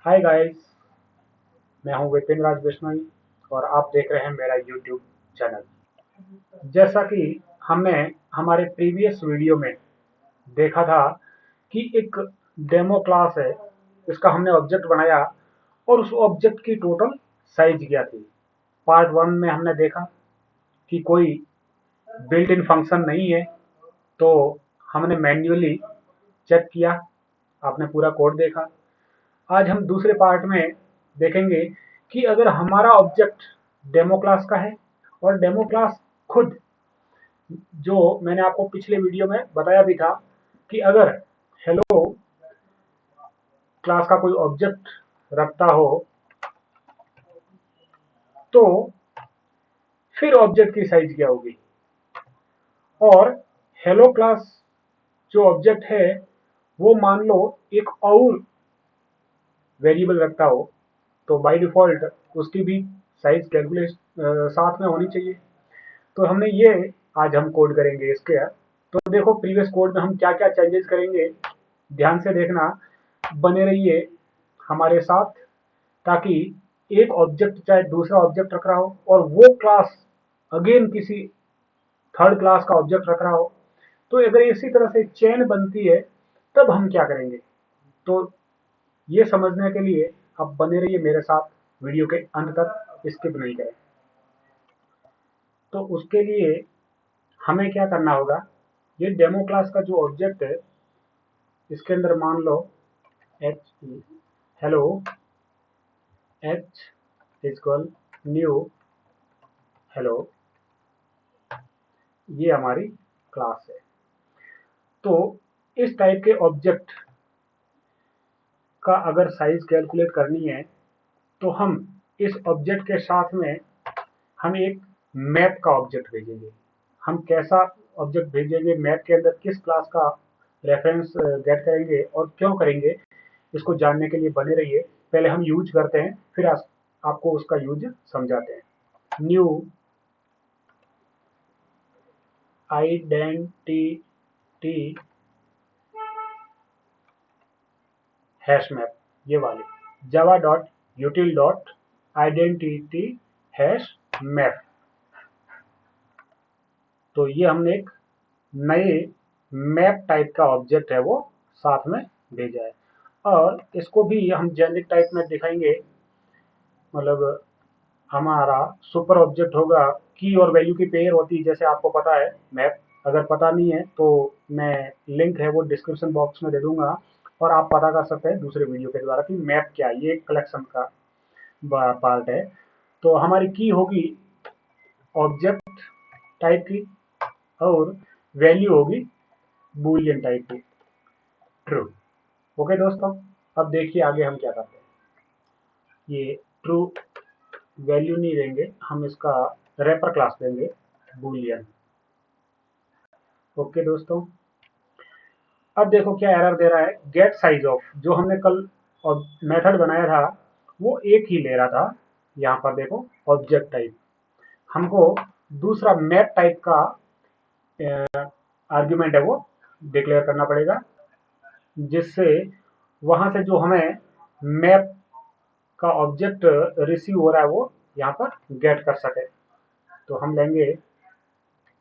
Hi guys, मैं हूं विपिन राज बिश्नोई और आप देख रहे हैं मेरा यूट्यूब चैनल। जैसा कि हमने हमारे प्रीवियस वीडियो में देखा था कि एक डेमो क्लास है, इसका हमने ऑब्जेक्ट बनाया और उस ऑब्जेक्ट की टोटल साइज क्या थी। पार्ट 1 में हमने देखा कि कोई बिल्ट इन फंक्शन नहीं है, तो हमने मैन्युअली चेक किया, आपने पूरा कोड देखा। आज हम दूसरे पार्ट में देखेंगे कि अगर हमारा ऑब्जेक्ट डेमो क्लास का है और डेमो क्लास खुद, जो मैंने आपको पिछले वीडियो में बताया भी था कि अगर हेलो क्लास का कोई ऑब्जेक्ट रखता हो तो फिर ऑब्जेक्ट की साइज क्या होगी, और हेलो क्लास जो ऑब्जेक्ट है वो मान लो एक और वेरिएबल रखता हो तो बाय डिफॉल्ट उसकी भी साइज कैलकुलेट साथ में होनी चाहिए। तो हमने ये आज हम कोड करेंगे इसके। तो देखो प्रीवियस कोड में हम क्या क्या चेंजेस करेंगे, ध्यान से देखना, बने रहिए हमारे साथ, ताकि एक ऑब्जेक्ट चाहे दूसरा ऑब्जेक्ट रख रहा हो और वो क्लास अगेन किसी थर्ड क्लास का ऑब्जेक्ट रख रहा हो, तो अगर इसी तरह से चेन बनती है तब हम क्या करेंगे। तो ये समझने के लिए आप बने रहिए मेरे साथ वीडियो के अंत तक, स्किप नहीं करें। तो उसके लिए हमें क्या करना होगा, ये डेमो क्लास का जो ऑब्जेक्ट है इसके अंदर मान लो H hello H equal new hello, ये हमारी क्लास है। तो इस टाइप के ऑब्जेक्ट का अगर साइज कैलकुलेट करनी है तो हम इस ऑब्जेक्ट के साथ में हम एक मैप का ऑब्जेक्ट भेजेंगे। हम कैसा ऑब्जेक्ट भेजेंगे, मैप के अंदर किस क्लास का रेफरेंस गेट करेंगे और क्यों करेंगे, इसको जानने के लिए बने रहिए। पहले हम यूज करते हैं, फिर आपको उसका यूज समझाते हैं। न्यू आइडेंटिटी हैश मैप, ये वाले Java dot यूटिल dot identity hash map. तो ये हमने एक नए मैप टाइप का ऑब्जेक्ट है वो साथ में भेजा है, और इसको भी हम जेनेरिक टाइप में दिखाएंगे। मतलब हमारा सुपर ऑब्जेक्ट होगा, की और वैल्यू की पेयर होती है, जैसे आपको पता है मैप। अगर पता नहीं है तो मैं लिंक है वो डिस्क्रिप्शन बॉक्स में दे दूंगा और आप पता कर सकते हैं दूसरे वीडियो के द्वारा कि मैप क्या है। ये कलेक्शन का पार्ट है। तो हमारी की होगी ऑब्जेक्ट टाइप की और वैल्यू होगी बूलियन टाइप की, ट्रू। ओके दोस्तों, अब देखिए आगे हम क्या करते हैं। ये ट्रू वैल्यू नहीं देंगे, हम इसका रैपर क्लास देंगे बूलियन। ओके दोस्तों, अब देखो क्या एरर दे रहा है। गेट साइज ऑफ, जो हमने कल मेथड बनाया था वो एक ही ले रहा था। यहाँ पर देखो ऑब्जेक्ट टाइप, हमको दूसरा मैप टाइप का आर्ग्यूमेंट है वो डिक्लेयर करना पड़ेगा, जिससे वहां से जो हमें मैप का ऑब्जेक्ट रिसीव हो रहा है वो यहाँ पर गेट कर सके। तो हम लेंगे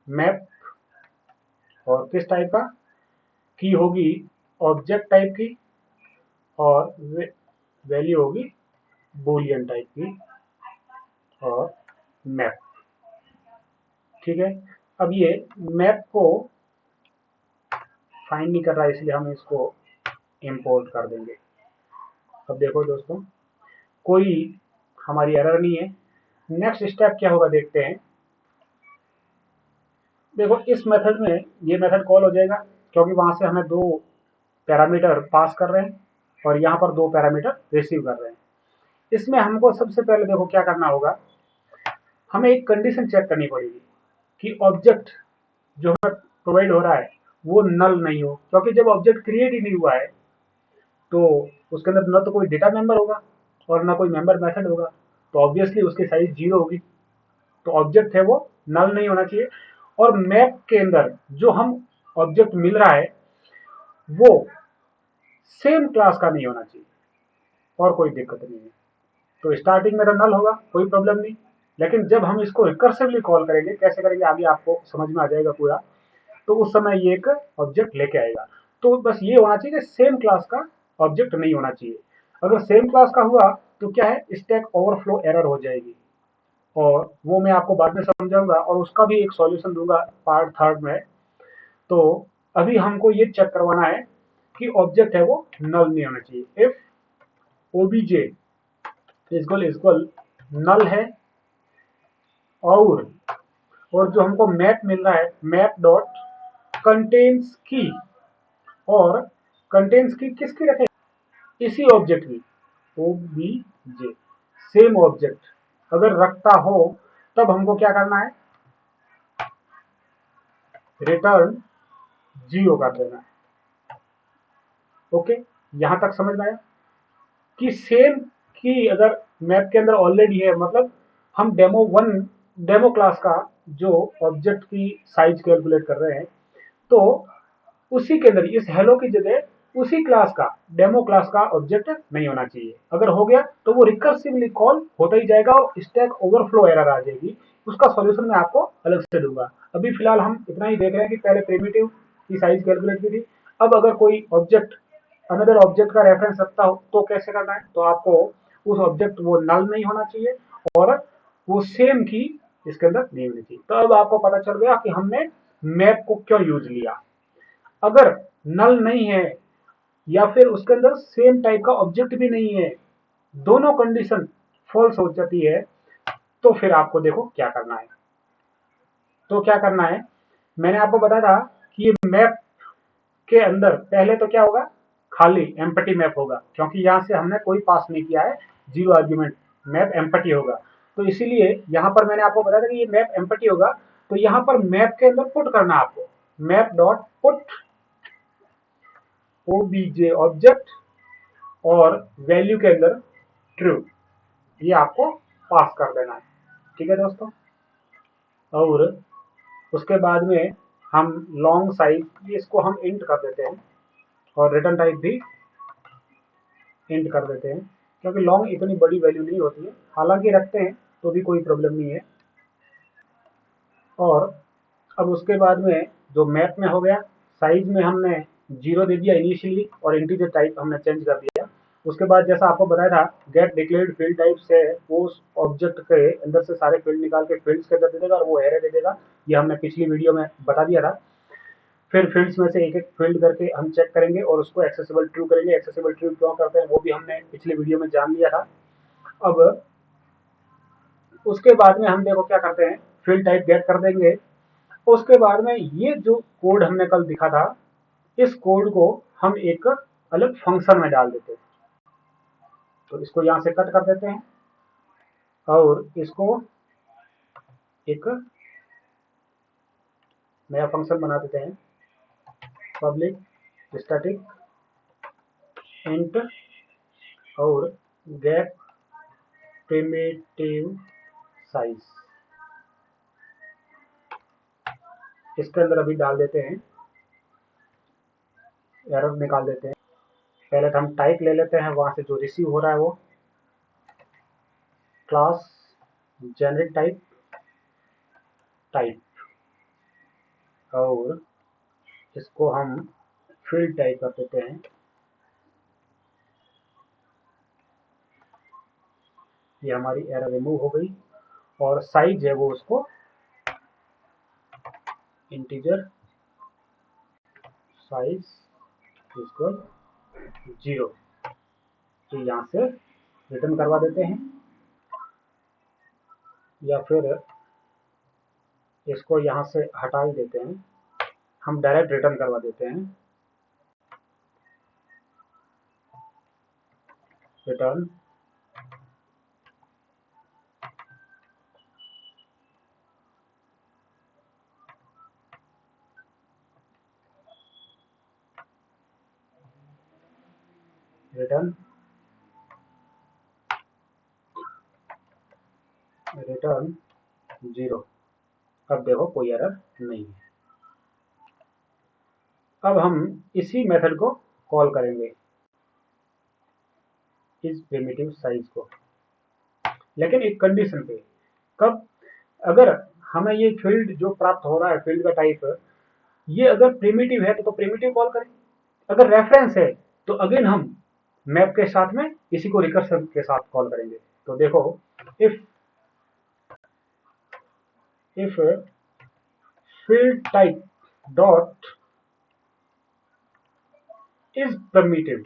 मैप, और किस टाइप का, की होगी ऑब्जेक्ट टाइप की और वैल्यू होगी बूलियन टाइप की और मैप। ठीक है, अब ये मैप को फाइंड नहीं कर रहा है, इसलिए हम इसको इंपोर्ट कर देंगे। अब देखो दोस्तों, कोई हमारी एरर नहीं है। नेक्स्ट स्टेप क्या होगा देखते हैं। देखो इस मेथड में ये मेथड कॉल हो जाएगा, क्योंकि वहां से हमें दो पैरामीटर पास कर रहे हैं और यहाँ पर दो पैरामीटर रिसीव कर रहे हैं। इसमें हमको सबसे पहले देखो क्या करना होगा, हमें एक कंडीशन चेक करनी पड़ेगी कि ऑब्जेक्ट जो हमें प्रोवाइड हो रहा है वो नल नहीं हो, क्योंकि जब ऑब्जेक्ट क्रिएट ही नहीं हुआ है तो उसके अंदर न तो कोई डेटा मेंबर होगा और ना कोई मेंबर मेथड होगा, तो ऑब्वियसली उसकी साइज 0 होगी। तो ऑब्जेक्ट है वो नल नहीं होना चाहिए, और मैप के अंदर जो हम ऑब्जेक्ट मिल रहा है वो सेम क्लास का नहीं होना चाहिए। और कोई दिक्कत नहीं है। तो स्टार्टिंग में तो नल होगा, कोई प्रॉब्लम नहीं, लेकिन जब हम इसको रिकर्सिवली कॉल करेंगे, कैसे करेंगे आगे आपको समझ में आ जाएगा पूरा, तो उस समय ये एक ऑब्जेक्ट लेके आएगा। तो बस ये होना चाहिए कि सेम क्लास का ऑब्जेक्ट नहीं होना चाहिए। अगर सेम क्लास का हुआ तो क्या है, स्टैक ओवरफ्लो एरर हो जाएगी, और वो मैं आपको बाद में समझाऊंगा और उसका भी एक सॉल्यूशन दूंगा पार्ट थर्ड में। तो अभी हमको ये चेक करवाना है कि ऑब्जेक्ट है वो नल नहीं होना चाहिए। इफ ओबीजे इक्वल नल है, और जो हमको मैप मिल रहा है मैप डॉट कंटेन्स की, और कंटेन्स की किसकी रखे, इसी ऑब्जेक्ट की, ओबीजे सेम ऑब्जेक्ट अगर रखता हो तब हमको क्या करना है, रिटर्न 0 कर देना है। ओके, यहां तक समझ में आया कि सेम की अगर मैप के अंदर ऑलरेडी है, मतलब हम डेमो क्लास का जो ऑब्जेक्ट की साइज कैलकुलेट कर रहे हैं, तो उसी के अंदर इस हेलो की जगह उसी क्लास का डेमो क्लास का ऑब्जेक्ट नहीं होना चाहिए। अगर हो गया तो वो रिकर्सिवली कॉल होता ही जाएगा और स्टैक ओवरफ्लो एरर आ जाएगी। उसका सॉल्यूशन मैं आपको अलग से दूंगा। अभी फिलहाल हम इतना ही देख रहे हैं कि पहले प्रिमिटिव की साइज कैलकुलेट की थी। अब अगर कोई ऑब्जेक्ट अनदर ऑब्जेक्ट का रेफरेंस रखता हो तो कैसे करना है, तो आपको उस ऑब्जेक्ट वो नल नहीं होना चाहिए और वो सेम की इसके अंदर नहीं होनी चाहिए। तो अब आपको पता चल गया कि हमने मैप को क्यों यूज लिया। अगर नल नहीं है या फिर उसके अंदर सेम टाइप का ऑब्जेक्ट भी नहीं है, दोनों कंडीशन फॉल्स हो जाती है, तो फिर आपको देखो क्या करना है। तो क्या करना है, मैंने आपको बताया था कि ये मैप के अंदर पहले तो क्या होगा, खाली एम्प्टी मैप होगा, क्योंकि यहां से हमने कोई पास नहीं किया है, 0 आर्ग्यूमेंट, मैप एम्प्टी होगा। तो इसीलिए यहां पर मैंने आपको बताया था कि ये मैप एम्प्टी होगा। तो यहां पर मैप के अंदर पुट करना आपको, map dot put OBJ object और वैल्यू के अंदर ट्रू, ये आपको पास कर देना है। ठीक है दोस्तों, और उसके बाद में हम लॉन्ग साइज इसको हम इंट कर देते हैं और रिटर्न टाइप भी इंट कर देते हैं, क्योंकि लॉन्ग इतनी बड़ी वैल्यू नहीं होती है, हालांकि रखते हैं तो भी कोई प्रॉब्लम नहीं है। और अब उसके बाद में जो मैप में हो गया, साइज में हमने 0 दे दिया इनिशियली और इंटीजर टाइप हमने चेंज कर दिया। उसके बाद जैसा आपको बताया था, गेट डिक्लेयर्ड फील्ड टाइप से वो उस ऑब्जेक्ट के अंदर से सारे फील्ड निकाल के फील्ड्स के अंदर दे देगा और वो एरे दे देगा। ये हमने पिछली वीडियो में बता दिया था। फिर फील्ड्स में से एक एक फील्ड करके हम चेक करेंगे और उसको एक्सेसिबल ट्रू करेंगे। एक्सेसिबल ट्रू क्यों करते हैं वो भी हमने पिछले वीडियो में जान लिया था। अब उसके बाद में हम देखो क्या करते हैं, फील्ड टाइप गेट कर देंगे। उसके बाद में ये जो कोड हमने कल दिखा था, इस कोड को हम एक अलग फंक्शन में डाल देते हैं। तो इसको यहां से कट कर देते हैं और इसको एक नया फंक्शन बना देते हैं, पब्लिक स्टैटिक इंट और गेट प्रिमिटिव साइज। इसके अंदर अभी डाल देते हैं, एरर निकाल देते हैं। पहले तो हम टाइप ले लेते हैं, वहां से जो रिसीव हो रहा है वो क्लास जेनरिक टाइप टाइप, और इसको हम फील्ड टाइप कर देते हैं। ये हमारी एरर रिमूव हो गई और साइज है वो उसको इंटीजर साइज इक्वल 0, तो यहाँ से रिटर्न करवा देते हैं, या फिर इसको यहाँ से हटा ही देते हैं, हम डायरेक्ट रिटर्न करवा देते हैं, रिटर्न रिटर्न रिटर्न 0। अब देखो कोई एरर नहीं है। अब हम इसी मेथड को कॉल करेंगे, इस प्रिमिटिव साइज को, लेकिन एक कंडीशन पे। कब? अगर हमें ये फील्ड जो प्राप्त हो रहा है, फील्ड का टाइप, ये अगर प्रिमिटिव है तो प्रिमिटिव कॉल करें, अगर रेफरेंस है तो अगेन हम मैप के साथ में इसी को रिकर्सिव के साथ कॉल करेंगे। तो देखो, if field type dot is primitive,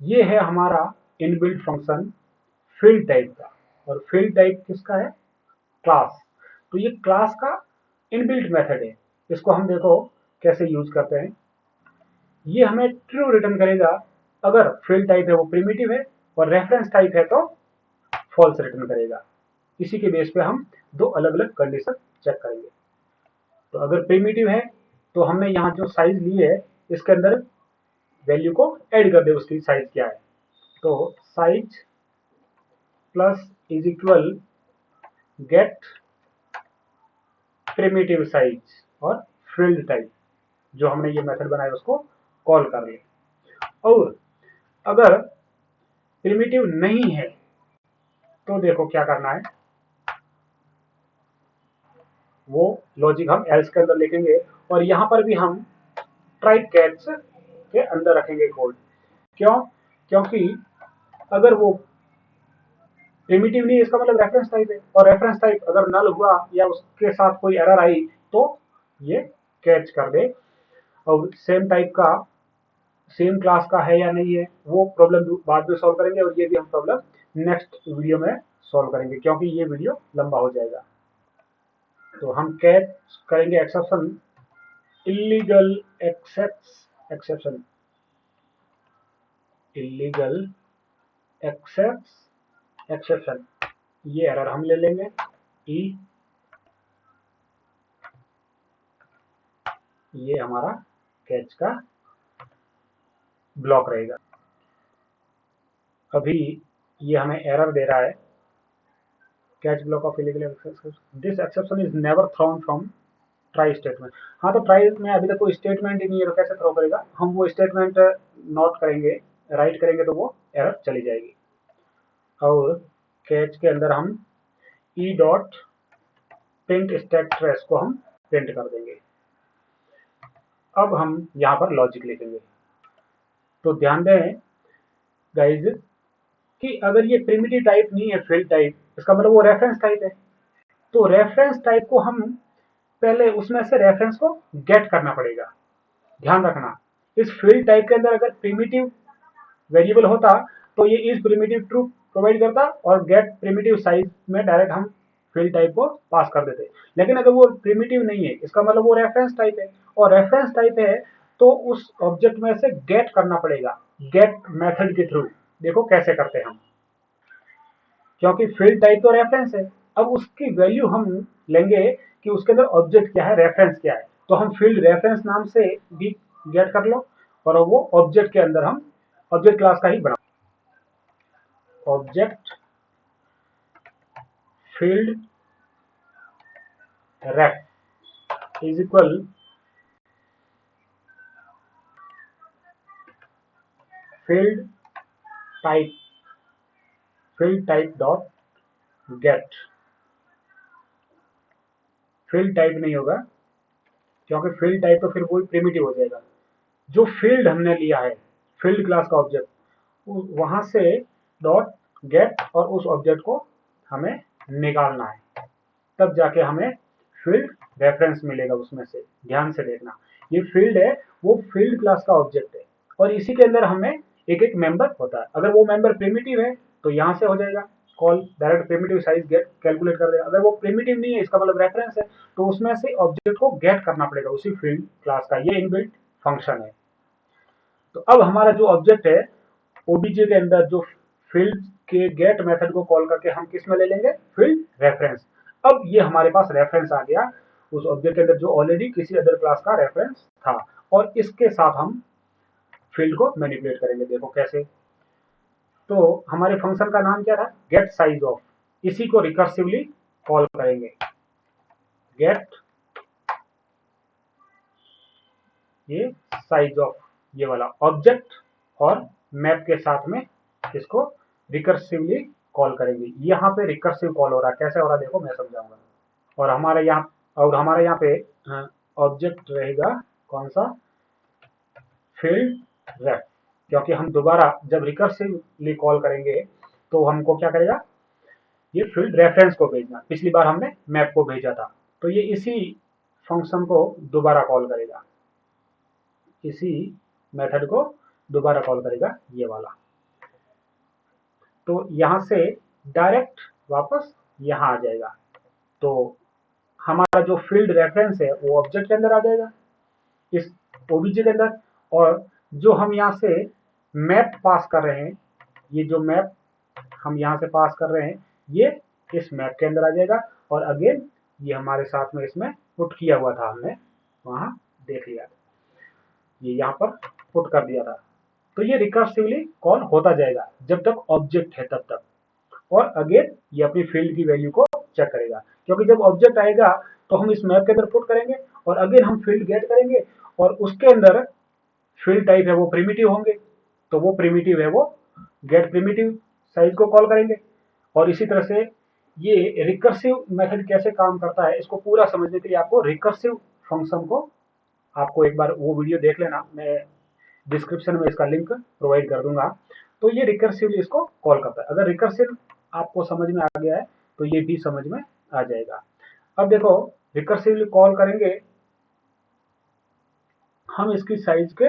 ये है हमारा इनबिल्ट फंक्शन फील्ड टाइप का। और फील्ड टाइप किसका है? क्लास। तो ये क्लास का इनबिल्ट मेथड है। इसको हम देखो कैसे यूज करते हैं। ये हमें ट्रू रिटर्न करेगा अगर फील्ड टाइप है वो प्रिमिटिव है, और रेफरेंस टाइप है तो फॉल्स रिटर्न करेगा। इसी के बेस पे हम दो अलग अलग कंडीशन चेक करेंगे। तो अगर प्रिमिटिव है तो हमने यहाँ जो साइज ली है इसके अंदर वैल्यू को ऐड कर दे, उसकी साइज क्या है। तो size plus is equal get primitive size और फील्ड टाइप, जो हमने ये मेथड बनाया उसको कॉल कर ले। और अगर प्रिमिटिव नहीं है तो देखो क्या करना है, वो लॉजिक हम एल्स के अंदर लिखेंगे, और यहां पर भी हम ट्राई कैच के अंदर रखेंगे कोड। क्यों? क्योंकि अगर वो प्रिमिटिव नहीं है इसका मतलब रेफरेंस टाइप है, और रेफरेंस टाइप अगर नल हुआ या उसके साथ कोई एरर आई तो ये कैच कर दे। और सेम टाइप का, सेम क्लास का है या नहीं है वो प्रॉब्लम बाद में सॉल्व करेंगे, और ये भी हम प्रॉब्लम नेक्स्ट वीडियो में सॉल्व करेंगे, क्योंकि ये वीडियो लंबा हो जाएगा। तो हम कैच करेंगे exception, illegal exception, illegal exception, ये एरर हम ले लेंगे ई, ये हमारा कैच का ब्लॉक रहेगा। अभी ये हमें एरर दे रहा है, catch block of illegal exception, this exception is never thrown from try statement. हाँ, तो ट्राई में अभी तक कोई स्टेटमेंट ही नहीं है तो कैसे थ्रो करेगा? हम वो स्टेटमेंट नोट करेंगे, राइट करेंगे तो वो एरर चली जाएगी। और कैच के अंदर हम E dot print stack trace को हम प्रिंट कर देंगे। अब हम यहाँ पर लॉजिक लिखेंगे। तो ध्यान दें गाइज कि अगर ये प्रिमिटिव टाइप नहीं है फील्ड टाइप, इसका मतलब वो रेफरेंस टाइप है। तो रेफरेंस टाइप को हम पहले उसमें से रेफरेंस को गेट करना पड़ेगा। ध्यान रखना, इस फील्ड टाइप के अंदर अगर प्रिमिटिव वेरिएबल होता तो ये इज प्रिमिटिव ट्रू प्रोवाइड करता, और गेट प्रिमिटिव साइज में डायरेक्ट हम फील्ड टाइप को पास कर देते। लेकिन अगर वो प्रिमिटिव नहीं है इसका मतलब वो रेफरेंस टाइप है, और रेफरेंस टाइप है तो उस ऑब्जेक्ट में से गेट करना पड़ेगा, गेट मेथड के थ्रू। देखो कैसे करते हैं हम, क्योंकि फील्ड टाइप तो रेफरेंस है, अब उसकी वैल्यू हम लेंगे कि उसके अंदर ऑब्जेक्ट क्या है, रेफरेंस क्या है। तो हम फील्ड रेफरेंस नाम से भी गेट कर लो, और वो ऑब्जेक्ट के अंदर हम ऑब्जेक्ट क्लास का ही बना, object field ref is equal field type, field type dot gate. Field type नहीं होगा, क्योंकि फील्ड टाइप तो फिर वो प्रिमिटिव हो जाएगा। जो फील्ड हमने लिया है, फील्ड क्लास का ऑब्जेक्ट, वहां से डॉट गेट, और उस ऑब्जेक्ट को हमें निकालना है, तब जाके हमें फील्ड रेफरेंस मिलेगा उसमें से। ध्यान से देखना, ये फील्ड है वो फील्ड क्लास का ऑब्जेक्ट है, और इसी के अंदर हमें एक एक मेंबर होता है। अगर वो मेंबर प्रिमिटिव है तो यहाँ से हो जाएगा call, direct primitive size get calculate कर देगा। अगर वो प्रिमिटिव नहीं है इसका मतलब रेफरेंस है, तो उसमें से ऑब्जेक्ट को गेट करना पड़ेगा उसी फील्ड क्लास का। ये इनबिल्ट फंक्शन है। तो अब हमारा जो ऑब्जेक्ट है ओबीजे के अंदर, जो फील्ड के गेट मेथड को कॉल करके हम किस में ले लेंगे, फील्ड रेफरेंस। अब ये हमारे पास रेफरेंस आ गया उस ऑब्जेक्ट के अंदर जो ऑलरेडी किसी अदर क्लास का रेफरेंस था, और इसके साथ हम फील्ड को मैनिपुलेट करेंगे। देखो कैसे। तो हमारे फंक्शन का नाम क्या था, गेट साइज ऑफ, इसी को रिकर्सिवली कॉल करेंगे, गेट ये साइज ऑफ, ये वाला ऑब्जेक्ट और मैप के साथ में इसको रिकर्सिवली कॉल करेंगे। यहाँ पे रिकर्सिव कॉल हो रहा है, कैसे हो रहा है देखो मैं समझाऊंगा। और हमारे यहाँ पे ऑब्जेक्ट रहेगा कौन सा, फील्ड रेफ, क्योंकि हम दोबारा जब रिकर्सिवली कॉल करेंगे तो हमको क्या करेगा, ये फील्ड रेफरेंस को भेजना। पिछली बार हमने मैप को भेजा था, तो ये इसी फंक्शन को दोबारा कॉल करेगा, इसी मेथड को दोबारा कॉल करेगा ये वाला। तो यहां से डायरेक्ट वापस यहां आ जाएगा। तो हमारा जो फील्ड रेफरेंस है वो ऑब्जेक्ट के अंदर आ जाएगा इस ओबीजे के अंदर, और जो हम यहाँ से मैप पास कर रहे हैं, ये जो मैप हम यहाँ से पास कर रहे हैं ये इस मैप के अंदर आ जाएगा। और अगेन ये हमारे साथ में इसमें पुट किया हुआ था, हमने वहां देख लिया, ये यहाँ पर पुट कर दिया था। तो ये रिकर्सिवली कॉल होता जाएगा जब तक ऑब्जेक्ट है तब तक, और अगेन ये अपनी फील्ड की वैल्यू को चेक करेगा, क्योंकि जब ऑब्जेक्ट आएगा तो हम इस मैप के अंदर पुट करेंगे और अगेन हम फील्ड गेट करेंगे, और उसके अंदर फील्ड टाइप है वो प्रिमिटिव होंगे, तो वो प्रिमिटिव है वो गेट प्रिमिटिव साइज को कॉल करेंगे। और इसी तरह से ये रिकर्सिव मेथड कैसे काम करता है, इसको पूरा समझने के लिए आपको रिकर्सिव फंक्शन को आपको एक बार वो वीडियो देख लेना, मैं डिस्क्रिप्शन में इसका लिंक प्रोवाइड कर दूंगा। तो ये रिकर्सिवली इसको कॉल करता है। अगर रिकर्सिव आपको समझ में आ गया है तो ये भी समझ में आ जाएगा। अब देखो रिकर्सिवली कॉल करेंगे हम, इसकी साइज के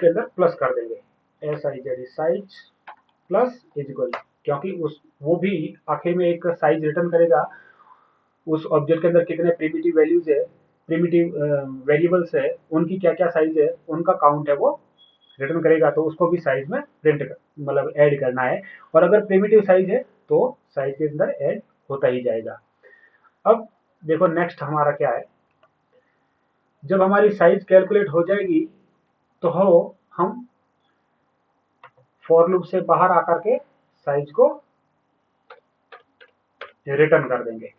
अंदर प्लस कर देंगे, साइज प्लस इज इक्वल, क्योंकि उस वो भी आखिर में एक साइज रिटर्न करेगा, उस ऑब्जेक्ट के अंदर कितने प्रिमिटिव वैल्यूज है, प्रिमिटिव वेरिएबल्स है, उनकी क्या क्या साइज है, उनका काउंट है वो रिटर्न करेगा। तो उसको भी साइज में प्रिंट मतलब ऐड करना है, और अगर प्रिमिटिव साइज है तो साइज के अंदर ऐड होता ही जाएगा। अब देखो नेक्स्ट हमारा क्या है, जब हमारी साइज कैलकुलेट हो जाएगी तो हम फॉर लूप से बाहर आकर के साइज को रिटर्न कर देंगे।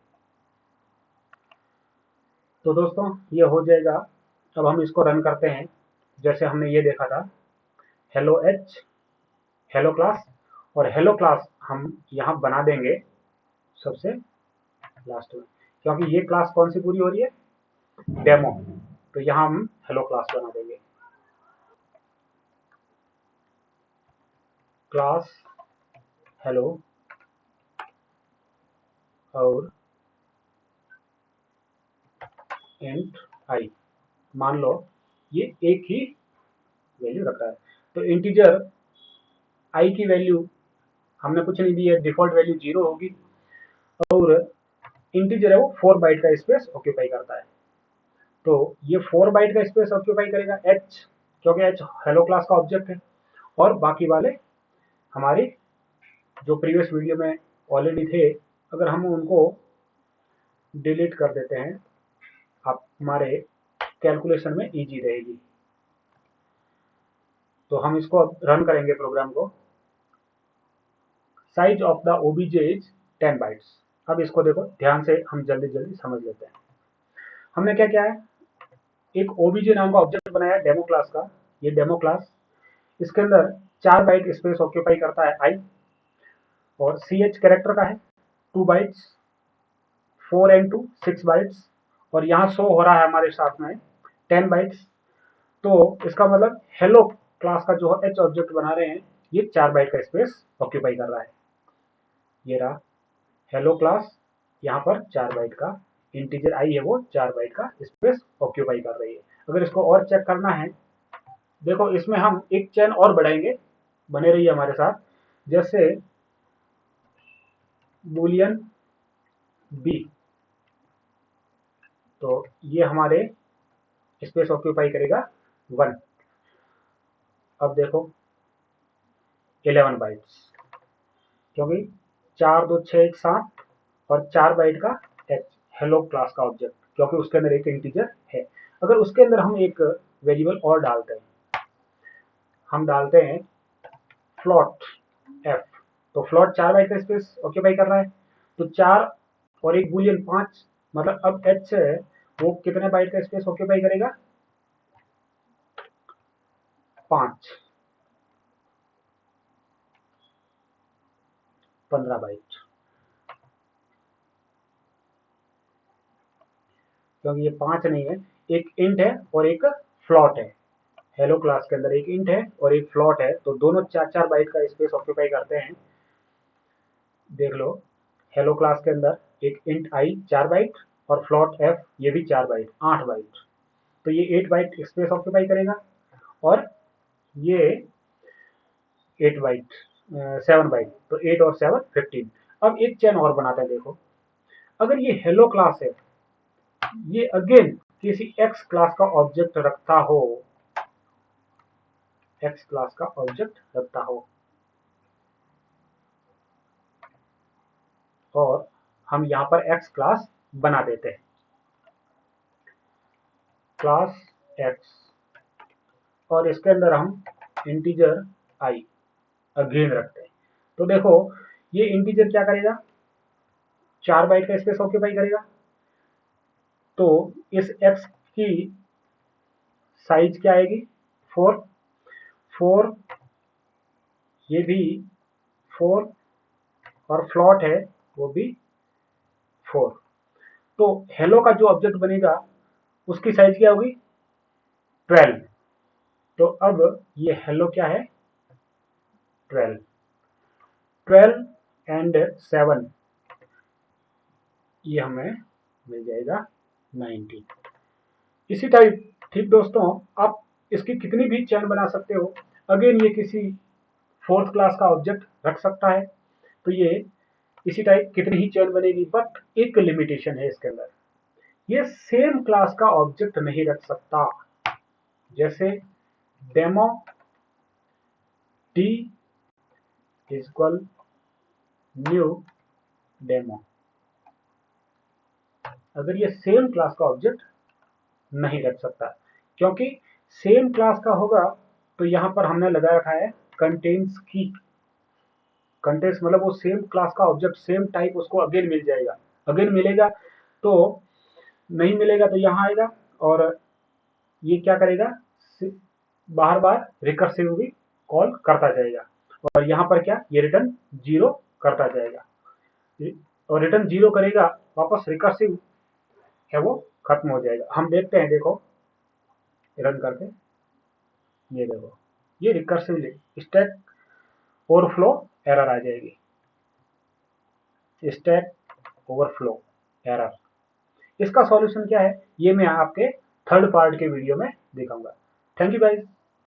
तो दोस्तों ये हो जाएगा। अब हम इसको रन करते हैं, जैसे हमने ये देखा था हेलो एच, हेलो क्लास, और हेलो क्लास हम यहाँ बना देंगे सबसे लास्ट में, क्योंकि ये क्लास कौन सी पूरी हो रही है, डेमो, तो यहाँ हम हेलो क्लास बना देंगे, क्लास हेलो, और इंट आई, मान लो ये एक ही वैल्यू रख रहा है, तो इंटीजर आई की वैल्यू हमने कुछ नहीं दी है, डिफॉल्ट वैल्यू 0 होगी, और इंटीजर है वो 4 बाइट का स्पेस ऑक्यूपाई करता है। तो ये 4 बाइट का स्पेस ऑक्यूपाई करेगा एच, क्योंकि एच हेलो क्लास का ऑब्जेक्ट है, और बाकी वाले हमारी जो प्रीवियस वीडियो में ऑलरेडी थे, अगर हम उनको डिलीट कर देते हैं आप हमारे कैलकुलेशन में इजी रहेगी। तो हम इसको रन करेंगे प्रोग्राम को। Size of the OBJ is 10 bytes. अब इसको देखो ध्यान से, हम जल्दी जल्दी समझ लेते हैं। हमने क्या किया है, एक ओबीजे नाम का ऑब्जेक्ट बनाया डेमो क्लास का। ये डेमो क्लास, इसके अंदर 4 बाइट स्पेस ऑक्यूपाई करता है आई, और सी एच कैरेक्टर का है 2 बाइट्स, 4 एंड 2 6 बाइट्स, और यहाँ शो हो रहा है हमारे साथ में 10 बाइट्स। तो इसका मतलब हेलो क्लास का जो एच ऑब्जेक्ट बना रहे हैं ये 4 बाइट का स्पेस ऑक्यूपाई कर रहा है। ये रहा हेलो क्लास, यहाँ पर 4 बाइट का इंटीजर आई है वो 4 बाइट का स्पेस ऑक्यूपाई कर रही है। अगर इसको और चेक करना है, देखो इसमें हम एक चेन और बढ़ाएंगे, बने रहिए हमारे साथ। जैसे बूलियन बी, तो ये हमारे स्पेस ऑक्यूपाई करेगा 1। अब देखो 11 बाइट्स, क्योंकि 4 2 6 1 7, और 4 बाइट का एच हेलो क्लास का ऑब्जेक्ट, क्योंकि उसके अंदर एक इंटीजर है। अगर उसके अंदर हम एक वेरिएबल और डालते हैं, हम डालते हैं फ्लोट एफ, तो फ्लोट 4 बाइट का स्पेस ऑक्यूपाई कर रहा है, तो 4 और एक बुलियन 5, मतलब अब एच है वो कितने बाइट का स्पेस ऑक्यूपाई करेगा, 5 15 बाइट, क्योंकि ये 5 नहीं है, एक इंट है और एक फ्लॉट है। हेलो क्लास के अंदर एक इंट है और एक फ्लॉट है, तो दोनों 4-4 बाइट का स्पेस ऑक्यूपाई करते हैं। देख लो, हेलो क्लास के अंदर एक इंट आई 4 बाइट और फ्लॉट एफ ये भी 4 बाइट, 8 बाइट, तो ये 8 बाइट स्पेस ऑक्यूपाई करेगा और ये 8 बाइट 7 बाइट, तो 8 और 7 15। अब एक चेन और बनाते हैं। देखो, अगर ये हेलो क्लास है, ये अगेन किसी एक्स क्लास का ऑब्जेक्ट रखता हो, एक्स क्लास का ऑब्जेक्ट रखता हो, और हम यहां पर एक्स क्लास बना देते हैं, क्लास एक्स, और इसके अंदर हम इंटीजर आई अगेन रखते हैं। तो देखो, ये इंटीजर क्या करेगा, 4 बाइट का स्पेस ऑक्यूपाई करेगा, तो इस एक्स की साइज क्या आएगी, 4, 4, ये भी 4, और फ्लॉट है वो भी 4। तो हेलो का जो ऑब्जेक्ट बनेगा उसकी साइज क्या होगी, 12। तो अब ये हेलो क्या है, 12, 12 एंड 7, ये हमें मिल जाएगा 19। इसी टाइप, ठीक दोस्तों, आप इसकी कितनी भी चेन बना सकते हो। अगेन ये किसी 4th क्लास का ऑब्जेक्ट रख सकता है, तो ये इसी टाइप कितनी ही चेन बनेगी, बट एक लिमिटेशन है इसके अंदर, ये सेम क्लास का ऑब्जेक्ट नहीं रख सकता। जैसे demo D equal new demo, अगर ये सेम क्लास का ऑब्जेक्ट नहीं रख सकता, क्योंकि सेम क्लास का होगा तो यहां पर हमने लगा रखा है कंटेन्स की, कंटेन्स मतलब वो सेम क्लास का ऑब्जेक्ट सेम टाइप उसको अगेन मिल जाएगा, अगेन मिलेगा, तो नहीं मिलेगा तो यहां आएगा, और ये क्या करेगा, बार बार रिकर्सिवली कॉल करता जाएगा, और यहाँ पर क्या, ये रिटर्न 0 करता जाएगा, और रिटर्न 0 करेगा, वापस रिकर्सिव है वो खत्म हो जाएगा। हम देखते हैं, देखो रन करके, ये देखो, ये रिकर्सिवली स्टैक ओवरफ्लो एरर आ जाएगी, स्टैक ओवरफ्लो एरर। इसका सॉल्यूशन क्या है, ये मैं आपके थर्ड पार्ट के वीडियो में दिखाऊंगा। Thank you guys.